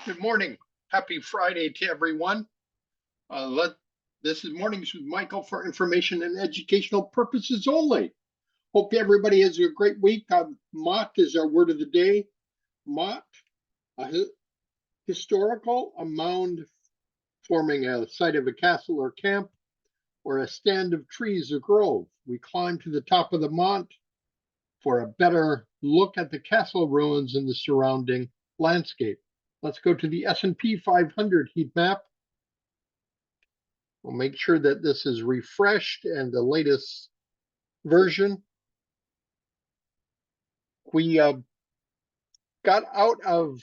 Good morning. Happy Friday to everyone. This is Mornings with Michael for information and educational purposes only. Hope everybody has a great week. Motte is our word of the day. Motte, historical, a mound forming a site of a castle or camp, or a stand of trees or grove. We climb to the top of the motte for a better look at the castle ruins and the surrounding landscape. Let's go to the S&P 500 heat map. We'll make sure that this is refreshed and the latest version. We got out of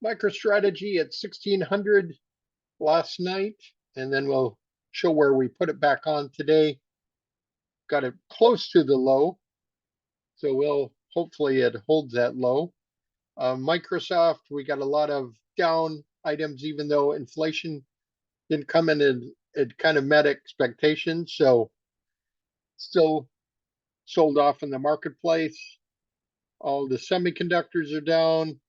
MicroStrategy at 1600 last night, and then we'll show where we put it back on today. Got it close to the low, so hopefully it holds that low. Microsoft, we got a lot of down items, even though inflation didn't come in and it kind of met expectations. So still sold off in the marketplace. All the semiconductors are down.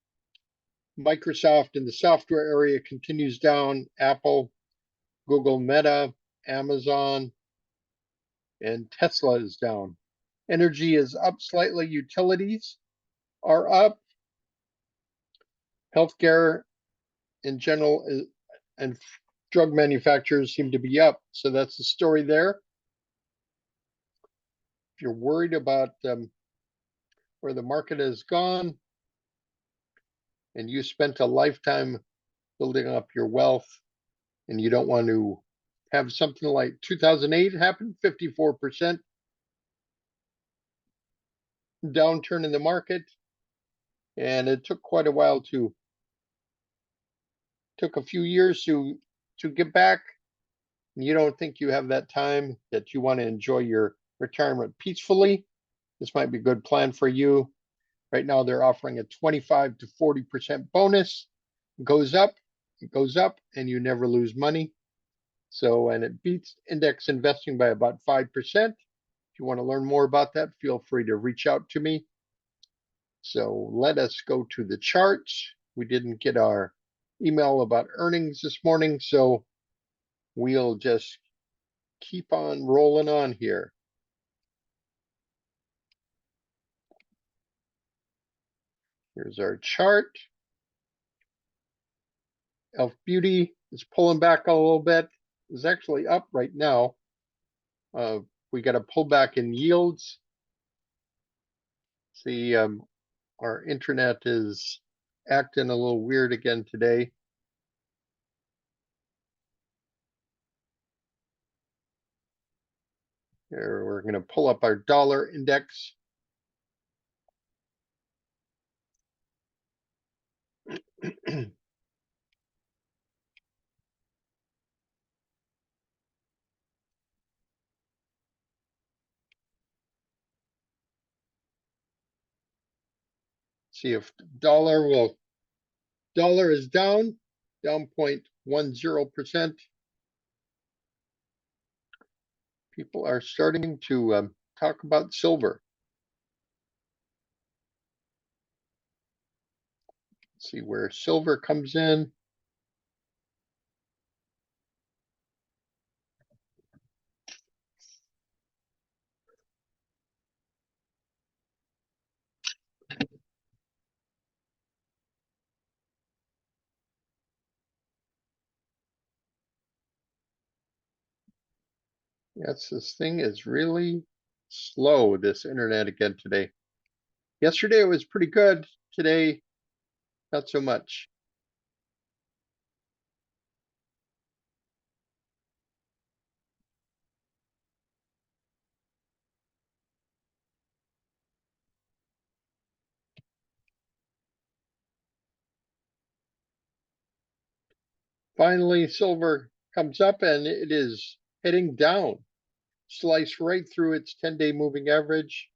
Microsoft in the software area continues down. Apple, Google, Meta, Amazon, and Tesla is down. Energy is up slightly. Utilities are up. Healthcare in general and drug manufacturers seem to be up. So that's the story there. If you're worried about where the market has gone and you spent a lifetime building up your wealth and you don't want to have something like 2008 happen, 54% downturn in the market. And it took quite a while took a few years to get back. And you don't think you have that time, that you want to enjoy your retirement peacefully. This might be a good plan for you. Right now, they're offering a 25 to 40% bonus. It goes up, and you never lose money. So, and it beats index investing by about 5%. If you want to learn more about that, feel free to reach out to me. So let us go to the charts. We didn't get our email about earnings this morning, so we'll just keep on rolling on here. Here's our chart. Elf Beauty is pulling back a little bit. It's actually up right now. We got a pullback in yields. See, our internet is acting a little weird again today. Here, we're going to pull up our dollar index. See if dollar is down 0.10%. People are starting to talk about silver. Let's see where silver comes in. Yes, this thing is really slow, this internet again today. Yesterday it was pretty good. Today, not so much. Finally, silver comes up and it is heading down. Slice right through its 10-day moving average.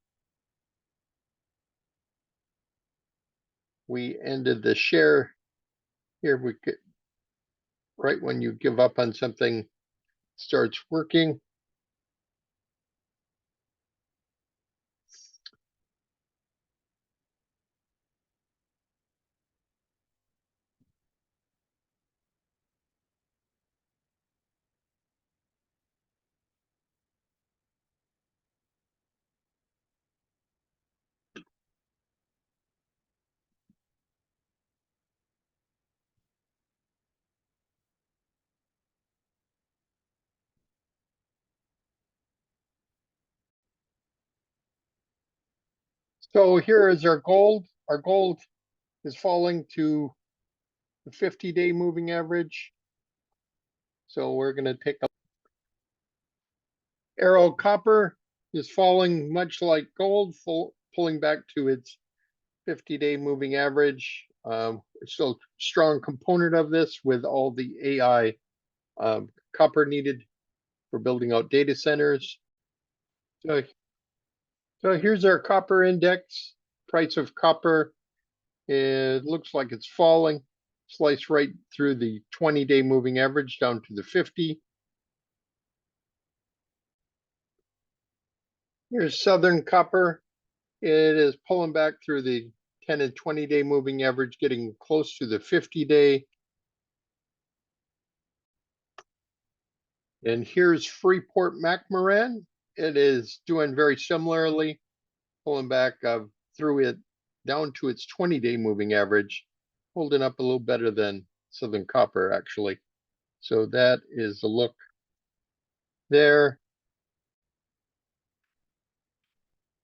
We ended the share here. We could, right when you give up on something, starts working. So here is our gold. Our gold is falling to the 50-day moving average. So we're going to take a arrow. Copper is falling much like gold, pulling back to its 50-day moving average. It's still a strong component of this with all the AI copper needed for building out data centers. So, so here's our copper index. Price of copper, it looks like it's falling. Slice right through the 20-day moving average down to the 50. Here's Southern Copper. It is pulling back through the 10 and 20-day moving average, getting close to the 50-day. And here's Freeport McMoran. It is doing very similarly, pulling back through it down to its 20-day moving average, holding up a little better than Southern Copper, actually. So that is a look there.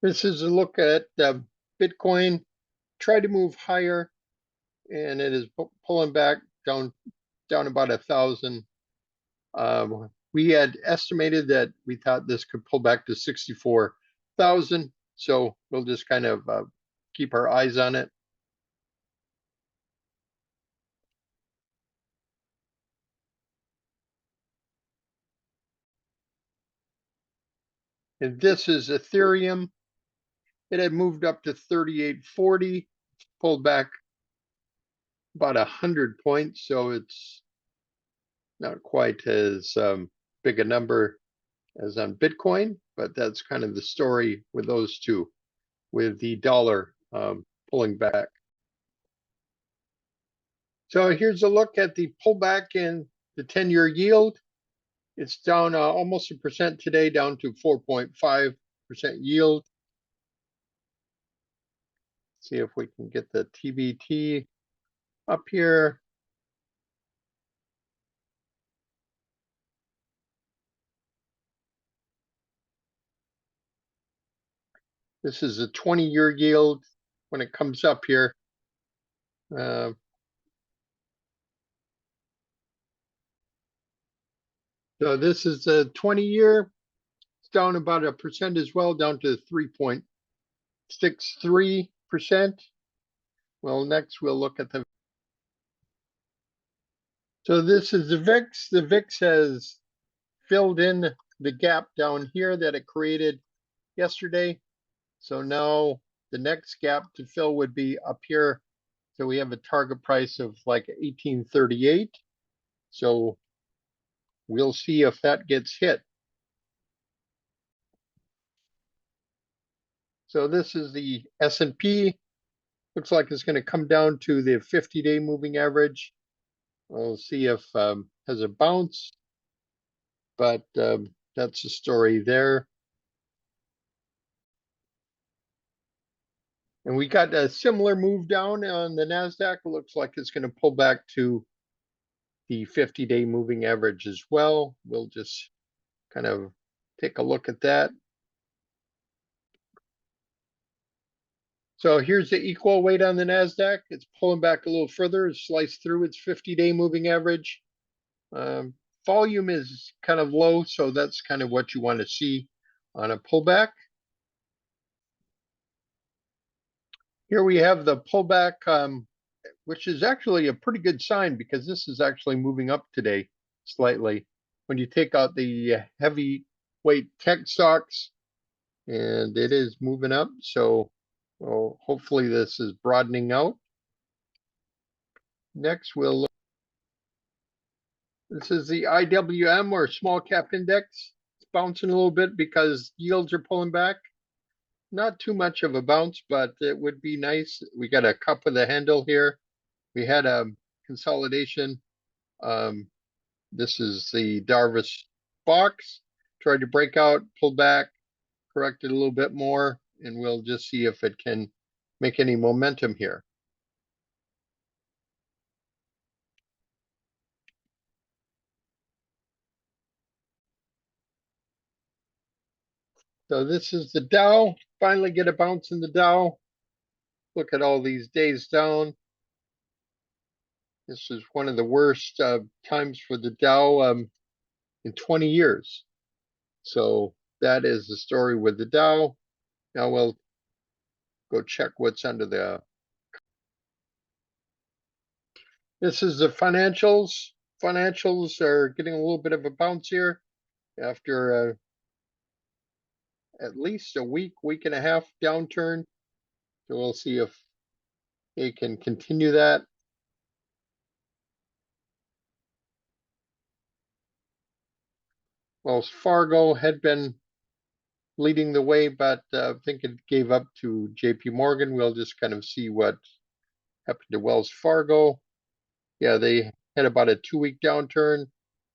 This is a look at Bitcoin. Tried to move higher, and it is pulling back down about 1,000. We had estimated that we thought this could pull back to 64,000. So we'll just kind of keep our eyes on it. And this is Ethereum. It had moved up to 3840, pulled back about 100 points. So it's not quite as big a number as on Bitcoin, but that's kind of the story with those two, with the dollar pulling back. So here's a look at the pullback in the 10-year yield. It's down almost 1% today, down to 4.5% yield. See if we can get the TBT up here. This is a 20-year yield when it comes up here. So this is a 20-year. It's down about 1% as well, down to 3.63%. Well, next we'll look at the. So this is the VIX. The VIX has filled in the gap down here that it created yesterday. So now the next gap to fill would be up here. So we have a target price of like 1838. So we'll see if that gets hit. So this is the S&P. Looks like it's going to come down to the 50-day moving average. We'll see if has a bounce, but that's the story there. And we got a similar move down on the NASDAQ. It looks like it's going to pull back to the 50-day moving average as well. We'll just kind of take a look at that. So here's the equal weight on the NASDAQ. It's pulling back a little further, sliced through its 50-day moving average. Volume is kind of low, so that's kind of what you want to see on a pullback. Here we have the pullback, which is actually a pretty good sign because this is actually moving up today slightly. When you take out the heavyweight tech stocks, and it is moving up. So well, hopefully this is broadening out. Next, we'll look. This is the IWM or small cap index. It's bouncing a little bit because yields are pulling back. Not too much of a bounce, but it would be nice. We got a cup with a handle here. We had a consolidation. This is the Darvis box. Tried to break out, pull back, correct it a little bit more, and we'll just see if it can make any momentum here. So this is the Dow. finally get a bounce in the Dow. Look at all these days down. This is one of the worst times for the Dow in 20 years. So that is the story with the Dow. Now we'll go check what's under the. This is the financials. Financials are getting a little bit of a bounce here after at least a week and a half downturn. So we'll see if they can continue that. Wells Fargo had been leading the way, but I think it gave up to JP Morgan. We'll just kind of see what happened to Wells Fargo. Yeah, they had about a 2-week downturn,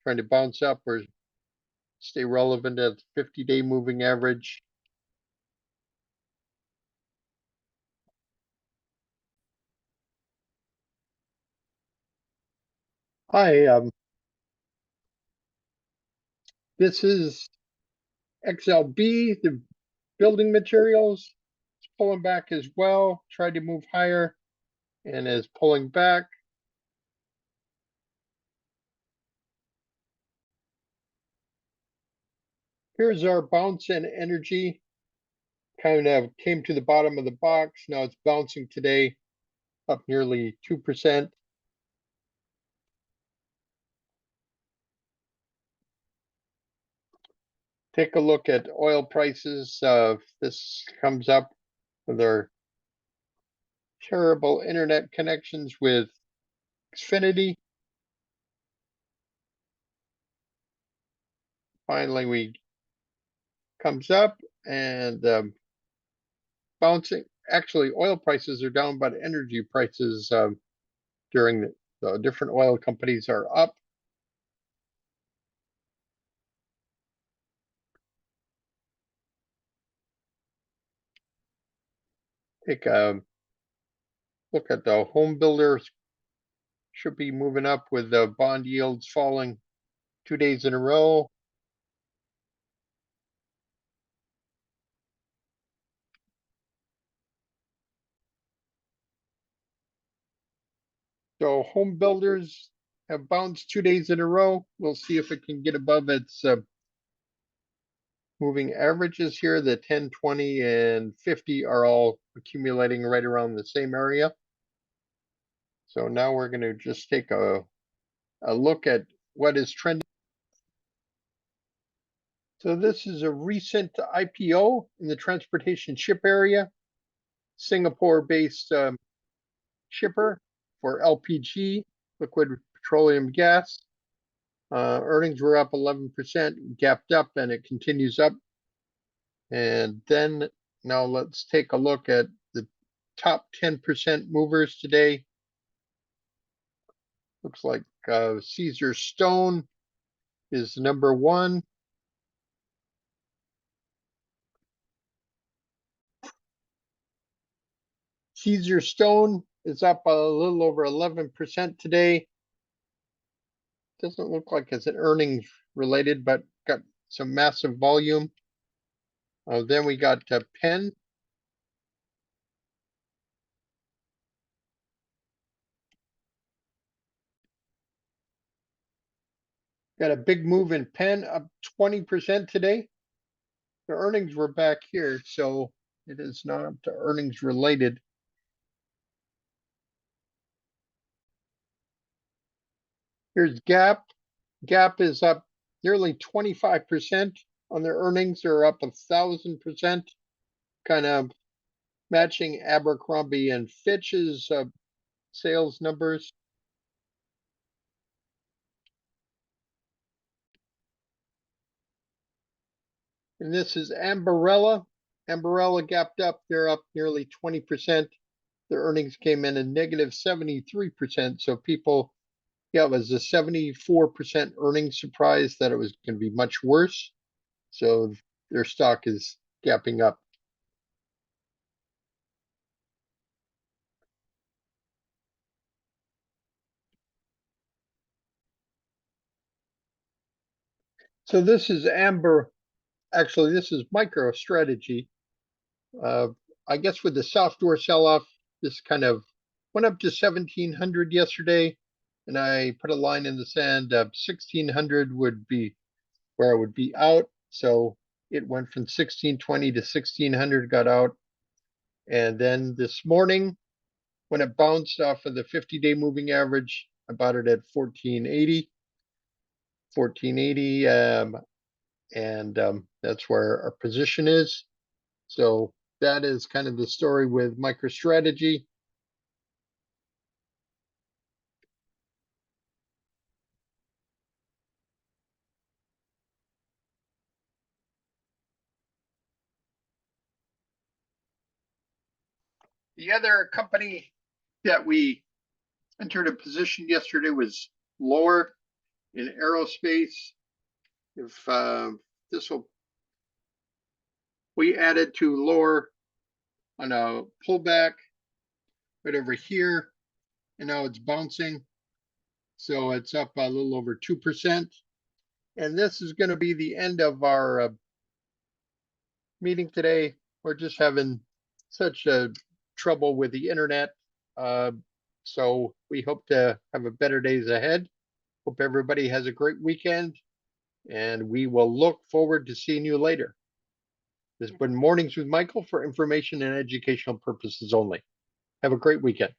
trying to bounce up or stay relevant at the 50-day moving average. Hi, this is XLB, the building materials. It's pulling back as well, tried to move higher and is pulling back. Here's our bounce in energy. Kind of came to the bottom of the box. Now it's bouncing today, up nearly 2%. Take a look at oil prices. This comes up with our terrible internet connections with Xfinity. Finally, we comes up and bouncing. Actually, oil prices are down, but energy prices during the different oil companies are up. Take a look at the home builders. Should be moving up with the bond yields falling 2 days in a row. So home builders have bounced 2 days in a row. We'll see if it can get above its moving averages here. The 10, 20, and 50 are all accumulating right around the same area. So now we're going to just take a look at what is trending. So this is a recent IPO in the transportation ship area, Singapore-based shipper for LPG, liquid petroleum gas. Earnings were up 11%, gapped up, and it continues up. And then now let's take a look at the top 10% movers today. Looks like Caesar Stone is number one. Caesar Stone is up a little over 11% today. Doesn't look like it's an earnings related, but got some massive volume. Then we got PENN. Got a big move in PENN, up 20% today. The earnings were back here, so it is not earnings related. Here's Gap. Gap is up nearly 25% on their earnings. They're up 1,000%, kind of matching Abercrombie and Fitch's sales numbers. And this is Ambarella. Ambarella gapped up. They're up nearly 20%. Their earnings came in at negative 73%. So people, yeah, it was a 74% earnings surprise that it was going to be much worse. So their stock is gapping up. So this is Amber. Actually, this is MicroStrategy. I guess with the software sell-off, this kind of went up to 1700 yesterday, and I put a line in the sand of 1600 would be where I would be out. So it went from 1620 to 1600, got out. And then this morning, when it bounced off of the 50-day moving average, I bought it at 1480. And that's where our position is. So that is kind of the story with MicroStrategy. The other company that we entered a position yesterday was lower in aerospace. If this will, we added to lower on a pullback right over here, and now it's bouncing. So it's up a little over 2%. And this is going to be the end of our meeting today. We're just having such trouble with the internet. So we hope to have a better days ahead. Hope everybody has a great weekend, and we will look forward to seeing you later. This has been Mornings with Michael for information and educational purposes only. Have a great weekend.